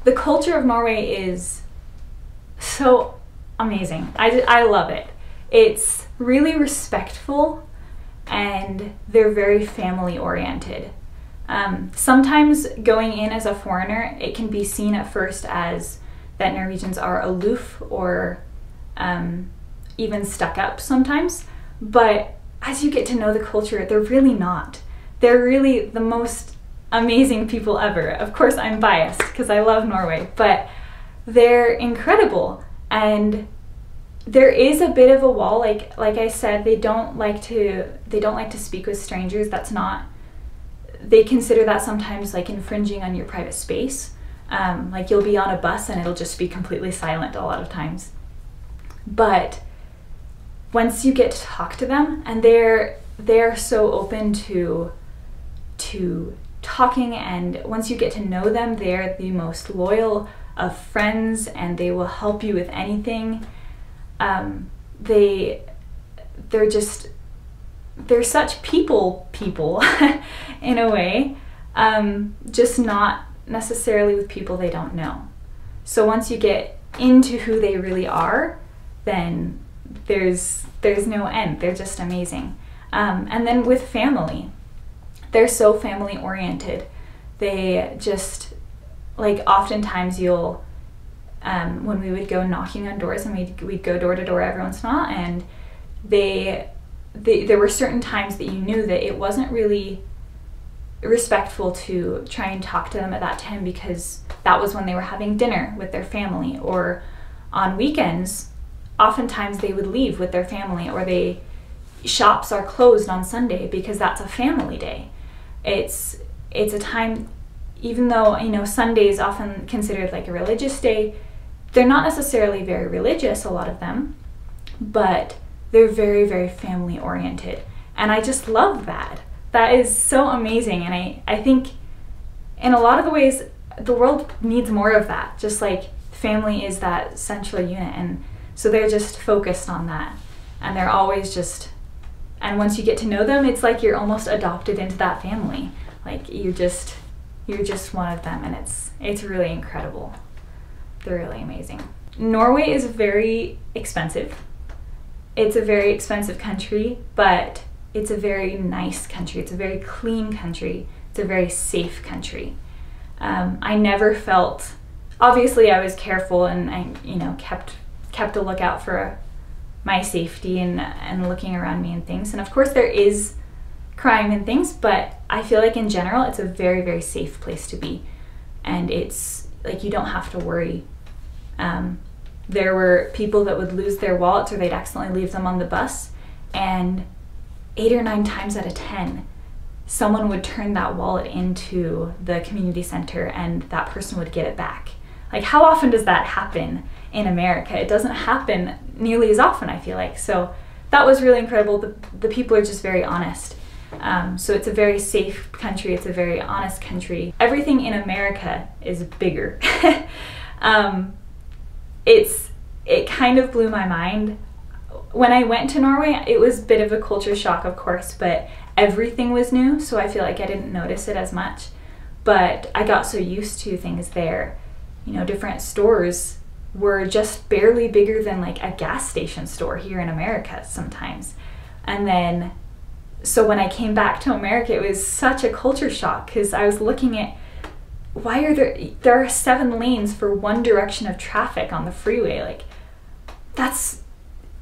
The culture of Norway is so amazing. I love it. It's really respectful and they're very family oriented. Sometimes going in as a foreigner, it can be seen at first as that Norwegians are aloof or even stuck up sometimes, but as you get to know the culture, they're really not. They're really the most amazing people ever. Of course, I'm biased because I love Norway, but they're incredible. And there is a bit of a wall, like I said, they don't like to speak with strangers. That's not, they consider that sometimes like infringing on your private space. Like you'll be on a bus and it'll just be completely silent a lot of times. But once you get to talk to them, and they're so open to talking, and once you get to know them, they're the most loyal of friends and they will help you with anything. They're such people in a way, just not necessarily with people they don't know. So once you get into who they really are, then there's no end. They're just amazing. And then with family, they're so family oriented. They just, like, oftentimes you'll when we would go knocking on doors, and we'd go door to door every once in a while, and there were certain times that you knew that it wasn't really respectful to try and talk to them at that time, because that was when they were having dinner with their family, or on weekends oftentimes they would leave with their family, or shops are closed on Sunday because that's a family day. It's a time, even though, you know, Sunday is often considered like a religious day, they're not necessarily very religious, a lot of them, but they're very, very family oriented. And I just love that. That is so amazing. And I think in a lot of the ways, the world needs more of that. Just like family is that central unit. And so they're just focused on that. And they're always just, and once you get to know them, it's like you're almost adopted into that family. Like you're just one of them, and it's really incredible. They're really amazing. Norway is very expensive. It's a very expensive country, but it's a very nice country. It's a very clean country. It's a very safe country. I never felt, obviously I was careful, and I, you know, kept a lookout for my safety and looking around me and things. And of course there is crime and things, but I feel like in general it's a very, very safe place to be. And it's like you don't have to worry. There were people that would lose their wallets, or they'd accidentally leave them on the bus, and 8 or 9 times out of 10 someone would turn that wallet into the community center and that person would get it back. Like, how often does that happen in America? It doesn't happen nearly as often, I feel like. So that was really incredible. The people are just very honest. So it's a very safe country. It's a very honest country. Everything in America is bigger. It kind of blew my mind. When I went to Norway, it was a bit of a culture shock, of course, but everything was new, so I feel like I didn't notice it as much. But I got so used to things there. You know, different stores were just barely bigger than like a gas station store here in America sometimes. And then, so when I came back to America, it was such a culture shock, because I was looking at, why are there are 7 lanes for one direction of traffic on the freeway? Like,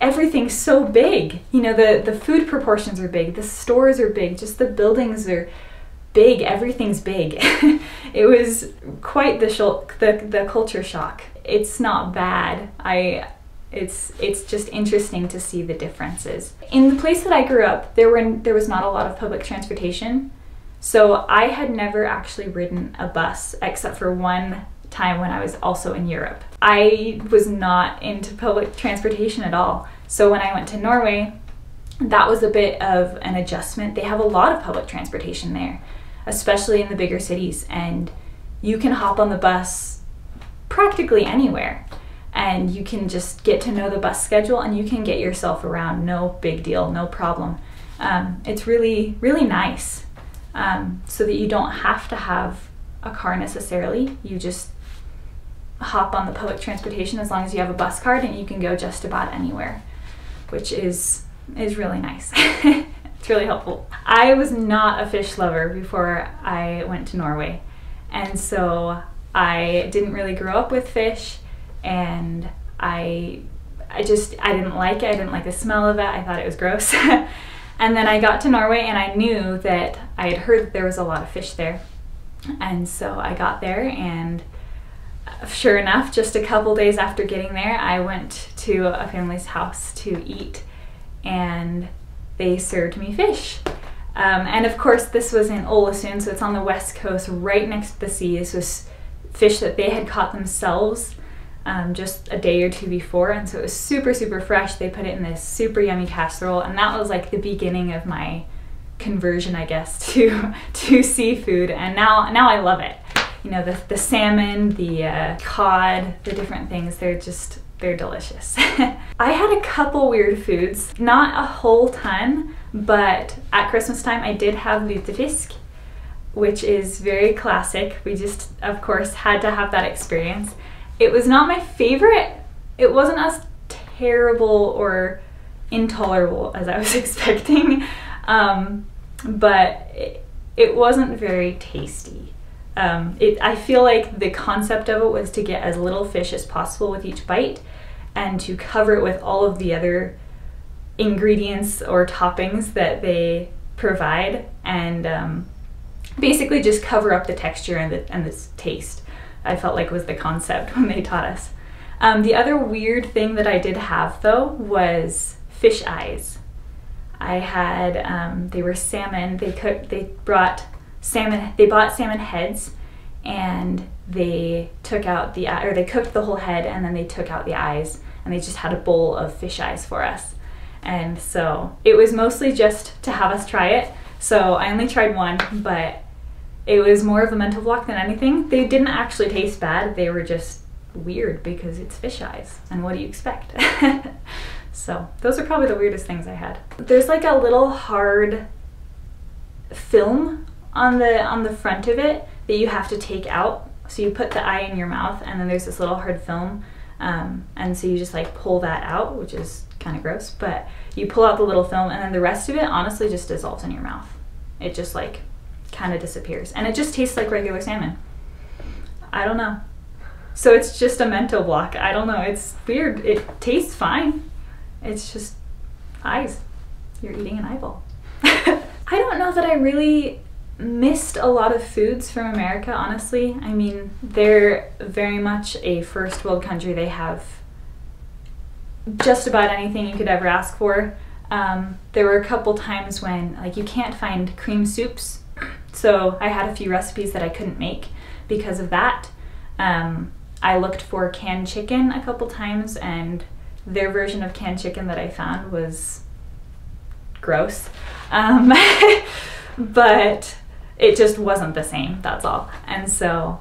everything's so big. You know, the food proportions are big, the stores are big, just the buildings are big, everything's big. It was quite the culture shock. It's not bad. It's just interesting to see the differences. In the place that I grew up, there was not a lot of public transportation. So I had never actually ridden a bus, except for one time when I was also in Europe. I was not into public transportation at all. So when I went to Norway, that was a bit of an adjustment. They have a lot of public transportation there, especially in the bigger cities, and you can hop on the bus practically anywhere, and you can just get to know the bus schedule, and you can get yourself around, no big deal, no problem. It's really, really nice, so that you don't have to have a car necessarily. You just hop on the public transportation as long as you have a bus card, and you can go just about anywhere, which is really nice. It's really helpful. I was not a fish lover before I went to Norway, and so I didn't really grow up with fish, and I didn't like it. I didn't like the smell of it. I thought it was gross. And then I got to Norway, and I knew that I had heard that there was a lot of fish there. And so I got there, and sure enough, just a couple days after getting there, I went to a family's house to eat, and they served me fish. And of course, this was in Ålesund, so it's on the west coast, right next to the sea. This was fish that they had caught themselves just a day or two before, and so it was super, super fresh. They put it in this super yummy casserole, and that was like the beginning of my conversion, I guess, to seafood. And now I love it. You know, the salmon, the cod, the different things, they're delicious. I had a couple weird foods, not a whole ton, but at Christmas time I did have Lutzfisk, which is very classic. We just, of course, had to have that experience. It was not my favorite. It wasn't as terrible or intolerable as I was expecting, but it wasn't very tasty. I feel like the concept of it was to get as little fish as possible with each bite, and to cover it with all of the other ingredients or toppings that they provide, and basically just cover up the texture and the taste. I felt like was the concept when they taught us. The other weird thing that I did have though was fish eyes. I had, they were salmon. They bought salmon heads, and they took out the eye, or they cooked the whole head, and then they took out the eyes, and they just had a bowl of fish eyes for us. And so it was mostly just to have us try it. So I only tried one, but it was more of a mental block than anything. They didn't actually taste bad. They were just weird because it's fish eyes, and what do you expect? So those are probably the weirdest things I had. There's like a little hard film on the front of it that you have to take out. So you put the eye in your mouth, and then there's this little hard film, and so you just like pull that out, which is kind of gross, but you pull out the little film, and then the rest of it honestly just dissolves in your mouth. It just like kind of disappears, and it just tastes like regular salmon. I don't know. So it's just a mental block. I don't know. It's weird. It tastes fine. It's just eyes. You're eating an eyeball. I don't know that I really missed a lot of foods from America, honestly. I mean, they're very much a first world country. They have just about anything you could ever ask for. There were a couple times when like you can't find cream soups, so I had a few recipes that I couldn't make because of that. I looked for canned chicken a couple times, and their version of canned chicken that I found was gross. But it just wasn't the same, that's all. And so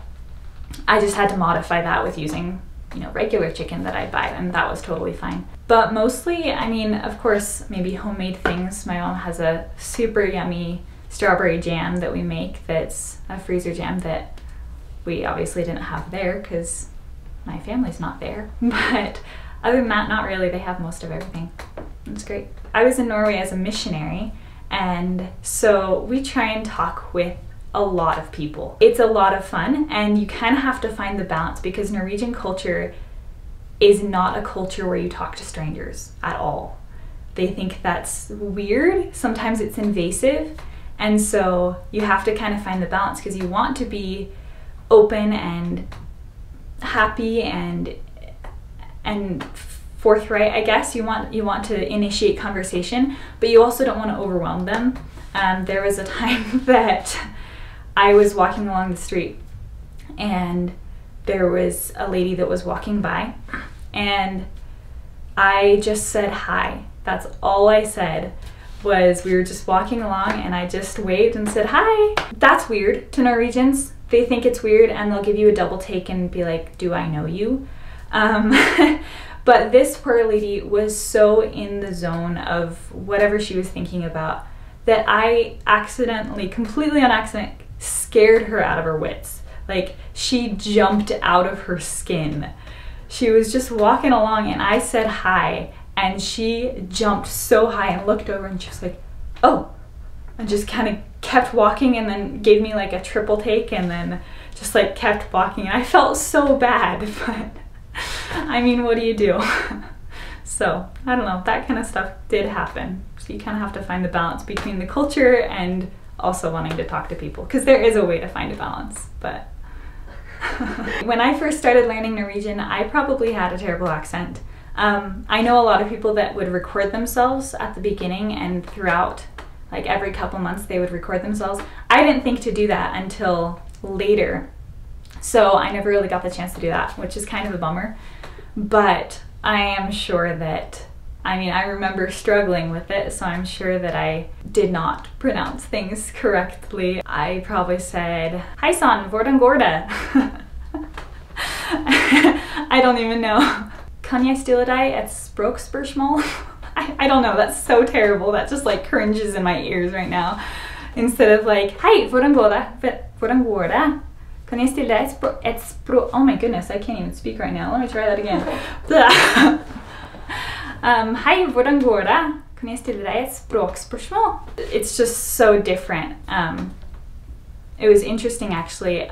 I just had to modify that with using, you know, regular chicken that I buy, and that was totally fine. But mostly, I mean, of course, maybe homemade things. My mom has a super yummy strawberry jam that we make that's a freezer jam that we obviously didn't have there because my family's not there. But other than that, not really. They have most of everything. It's great. I was in Norway as a missionary, and so we try and talk with a lot of people. It's a lot of fun, and you kind of have to find the balance because Norwegian culture is not a culture where you talk to strangers at all. They think that's weird. Sometimes it's invasive, and so you have to kind of find the balance because you want to be open and happy and forthright, I guess. You want to initiate conversation, but you also don't want to overwhelm them. There was a time that I was walking along the street, and there was a lady that was walking by, and I just said hi. That's all I said. Was we were just walking along, and I just waved and said hi. That's weird to Norwegians. They think it's weird, and they'll give you a double take and be like, do I know you? But this poor lady was so in the zone of whatever she was thinking about that I accidentally, completely on accident, scared her out of her wits Like, she jumped out of her skin. She was just walking along and I said hi, and she jumped so high and looked over and she was like, oh, and just kind of kept walking and then gave me like a triple take and then just like kept walking. I felt so bad, but I mean, what do you do? So I don't know, that kind of stuff did happen. So you kind of have to find the balance between the culture and also wanting to talk to people, because there is a way to find a balance. But when I first started learning Norwegian, I probably had a terrible accent. I know a lot of people that would record themselves at the beginning, and throughout, like every couple months they would record themselves. I didn't think to do that until later, so I never really got the chance to do that, which is kind of a bummer. But I am sure that, I mean, I remember struggling with it, so I'm sure that I did not pronounce things correctly. I probably said, Hejsan, hvordan går det? I don't even know. Kan jeg stille deg et språkspørsmål? I don't know, that's so terrible. That just like cringes in my ears right now. Instead of like, hei, hvordan går det? Hvordan går det? Kan jeg stille deg et språk... Oh my goodness, I can't even speak right now. Let me try that again. Hei, hvordan går det? Kan jeg stille deg et språkspørsmål? It's just so different. It was interesting actually.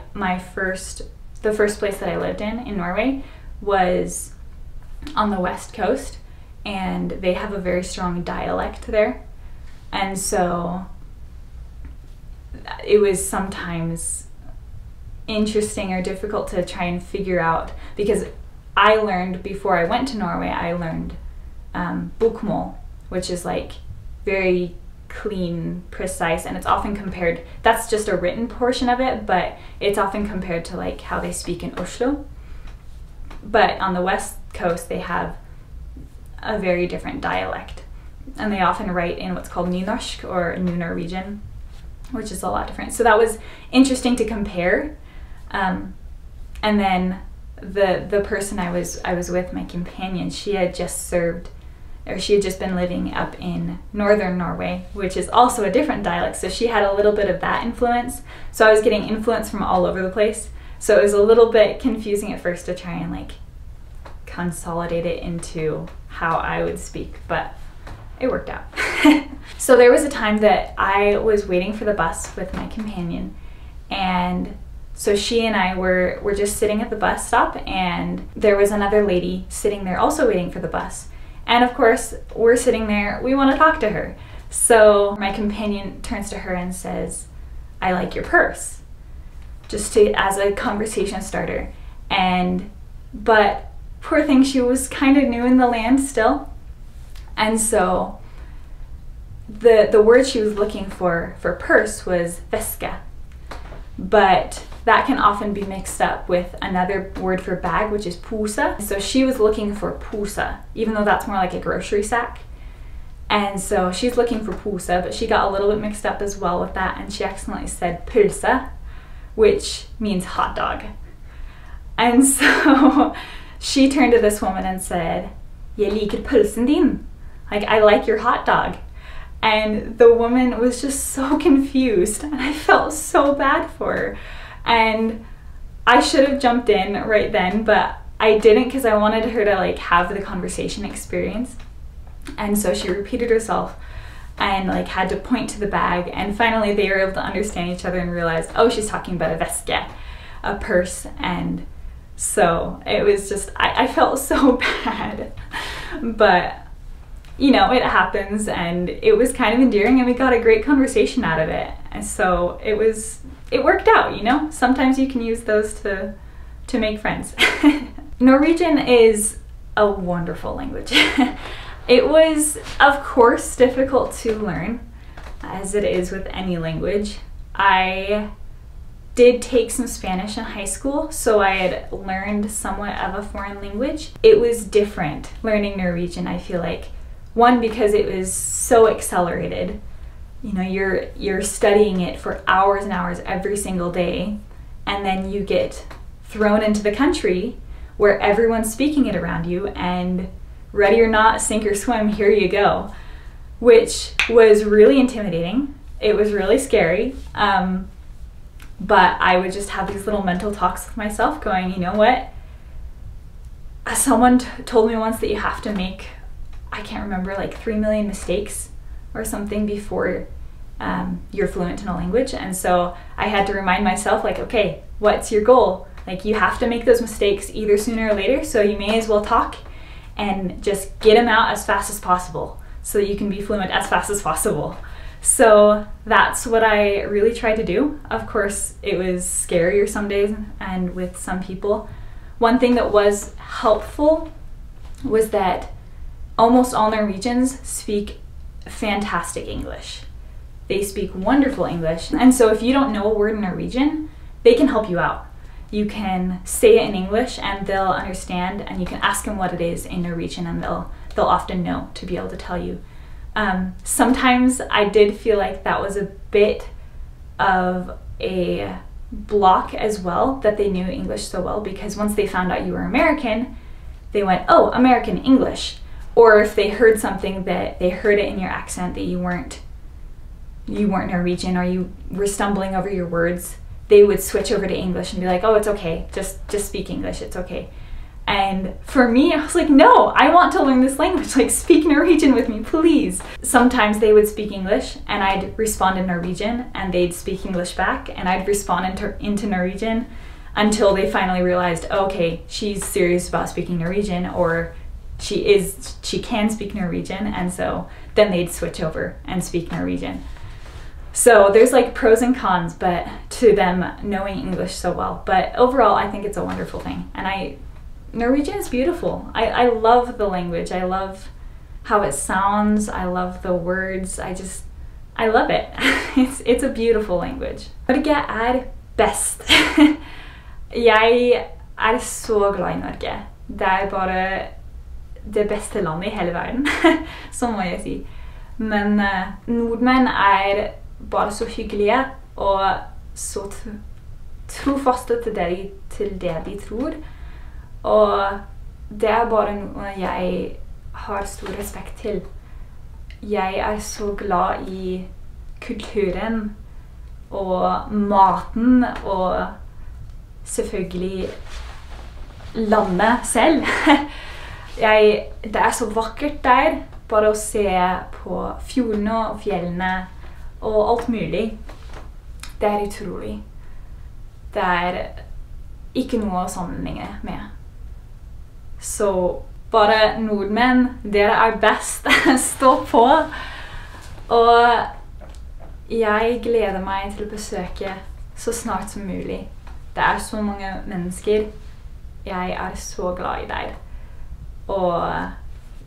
The first place that I lived in Norway, was on the west coast, and they have a very strong dialect there. And so it was sometimes interesting or difficult to try and figure out, because I learned, before I went to Norway, I learned bokmål, which is like very clean, precise, and it's often compared, that's just a written portion of it, but it's often compared to like how they speak in Oslo. But on the west coast they have a very different dialect, and they often write in what's called nynorsk or New Norwegian, which is a lot different. So that was interesting to compare. And then the person I was with, my companion, she had just been living up in northern Norway, which is also a different dialect, so she had a little bit of that influence. So I was getting influence from all over the place. So it was a little bit confusing at first to try and like consolidate it into how I would speak, but it worked out. So there was a time that I was waiting for the bus with my companion, and so she and I were just sitting at the bus stop, and there was another lady sitting there also waiting for the bus. And of course, we're sitting there, we want to talk to her. So my companion turns to her and says, I like your purse, just as a conversation starter. But poor thing, she was kind of new in the land still. And so the word she was looking for purse was veske. But that can often be mixed up with another word for bag, which is pose. So she was looking for pose, even though that's more like a grocery sack. And so she's looking for pose, but she got a little bit mixed up as well with that, and she accidentally said pølse, which means hot dog. And so she turned to this woman and said, Jeg liker pølsen din. Like, I like your hot dog. And the woman was just so confused, and I felt so bad for her. And I should have jumped in right then, but I didn't, because I wanted her to like have the conversation experience. And so she repeated herself and like had to point to the bag, and finally they were able to understand each other and realize, oh, she's talking about a veske, a purse. And so it was just, I felt so bad, but you know, it happens, and it was kind of endearing, and we got a great conversation out of it. And so it worked out, you know? Sometimes you can use those to make friends. Norwegian is a wonderful language. It was, of course, difficult to learn, as it is with any language. I did take some Spanish in high school, so I had learned somewhat of a foreign language. It was different learning Norwegian, I feel like. One, because it was so accelerated. You know, you're studying it for hours and hours every single day, and then you get thrown into the country where everyone's speaking it around you, and ready or not, sink or swim, here you go, which was really intimidating. It was really scary. But I would just have these little mental talks with myself going, you know what? Someone told me once that you have to make, I can't remember, like 3 million mistakes or something before you're fluent in a language. And so I had to remind myself, like, okay, what's your goal? Like, you have to make those mistakes either sooner or later, so you may as well talk and just get them out as fast as possible so that you can be fluent as fast as possible. So that's what I really tried to do. Of course, it was scarier some days and with some people. One thing that was helpful was that almost all Norwegians speak fantastic English. They speak wonderful English. And so if you don't know a word in Norwegian, they can help you out. You can say it in English and they'll understand, and you can ask them what it is in Norwegian and they'll often know to be able to tell you. Sometimes I did feel like that was a bit of a block as well, that they knew English so well, because once they found out you were American, they went, oh, American English. Or if they heard something that they heard it in your accent that you weren't Norwegian, or you were stumbling over your words, they would switch over to English and be like, oh, it's okay, just speak English, it's okay. And for me, I was like, no, I want to learn this language, like speak Norwegian with me, please. Sometimes they would speak English and I'd respond in Norwegian and they'd speak English back and I'd respond into Norwegian until they finally realized, oh, okay, she's serious about speaking Norwegian, or she can speak Norwegian, and so then they'd switch over and speak Norwegian. So there's like pros and cons, but to them knowing English so well. But overall, I think it's a wonderful thing. And Norwegian is beautiful. I love the language. I love how it sounds. I love the words. I love it. It's a beautiful language. Norge best. Jeg så glad I Norge. Det bare det beste landet I hele verden, så må jeg si. Men nordmenn bare så hyggelige og så trofaste til det de tror. Og det bare noe jeg har stor respekt til. Jeg så glad I kulturen og maten og selvfølgelig landet selv. Det så vakkert der, bare å se på fjordene og fjellene og alt mulig. Det utrolig. Det ikke noe å sammenligne med. Så bare nordmenn, dere best. Stå på. Og jeg gleder meg til å besøke så snart som mulig. Det så mange mennesker. Jeg så glad I deg. Og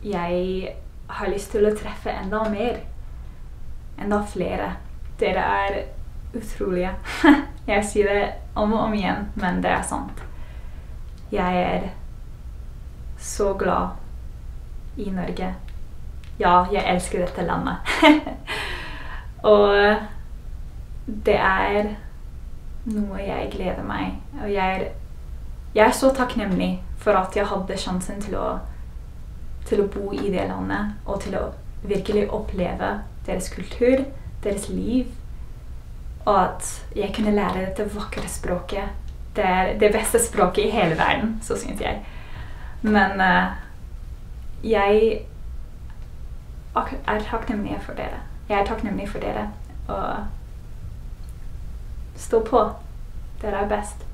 jeg har lyst til å treffe enda mer. Enda flere. Dere utrolige. Jeg sier det om og om igjen, men det sant. Jeg så glad I Norge. Ja, jeg elsker dette landet. Og det noe jeg gleder meg. Og jeg så takknemlig for at jeg hadde sjansen til å bo I det landet, og til å virkelig oppleve deres kultur, deres liv, og at jeg kunne lære dette vakre språket. Det det beste språket I hele verden, så synes jeg. Men jeg takknemlig for dere. Jeg takknemlig for dere, og stå på. Dere best.